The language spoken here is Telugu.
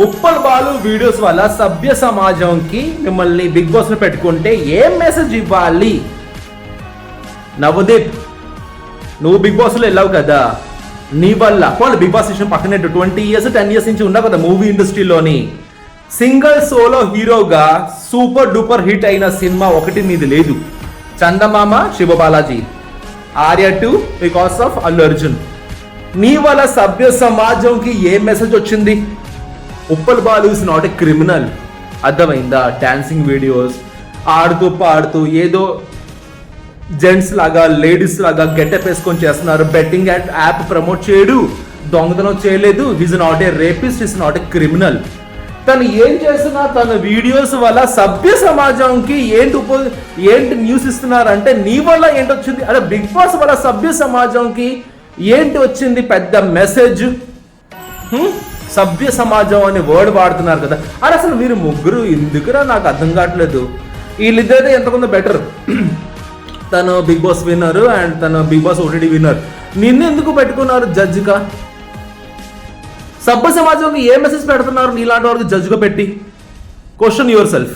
ఉప్పల్ బాలు వీడియోస్ వల్ల సభ్య సమాజంకి మిమ్మల్ని బిగ్ బాస్ లో పెట్టుకుంటే ఏం మెసేజ్ ఇవ్వాలి? నవదీప్, నువ్వు బిగ్ బాస్ లో వెళ్ళావు కదా, నీ వల్ల వాళ్ళు బిగ్ బాస్ విషయం పక్కనే 20 years 10 years నుంచి ఉన్నావు కదా మూవీ ఇండస్ట్రీలోని. సింగిల్ సోలో హీరోగా సూపర్ డూపర్ హిట్ అయిన సినిమా ఒకటి నీది లేదు. చందమామ శివబాలాజీ, ఆర్య 2 బికాస్ ఆఫ్ అల్లు అర్జున్. నీ వల్ల సభ్య సమాజంకి ఏ మెసేజ్ వచ్చింది? Uppal Balu is not a criminal, అర్థమైందా? డాన్సింగ్ వీడియోస్ ఆడుతూ పాడుతూ ఏదో జెంట్స్ లాగా లేడీస్ లాగా గెటప్ వేసుకొని చేస్తున్నారు. బెట్టింగ్ యాప్ ప్రమోట్ చేయడు, దొంగతనం చేయలేదు. Is not a rapist, is not a criminal. తను ఏం చేస్తున్నా తన వీడియోస్ వల్ల సభ్య సమాజంకి ఏంటి న్యూస్ ఇస్తున్నారంటే నీ వల్ల ఏంటి వచ్చింది? అదే బిగ్ బాస్ వల్ల సభ్య సమాజంకి ఏంటి వచ్చింది పెద్ద మెసేజ్? సభ్య సమాజం అనే వర్డ్ వాడుతున్నారు కదా, అది అసలు మీరు ముగ్గురు ఎందుకురా నాకు అర్థం కావట్లేదు. వీళ్ళిద్దరైతే ఎంతకుందో బెటర్. తను బిగ్ బాస్ విన్నర్ అండ్ తను బిగ్ బాస్ ఓటీటీ విన్నర్. నిన్ను ఎందుకు పెట్టుకున్నారు జడ్జిగా? సభ్య సమాజంకి ఏ మెసేజ్ పెడుతున్నారు నీలాంటి వాళ్ళకి జడ్జిగా పెట్టి? Question your self.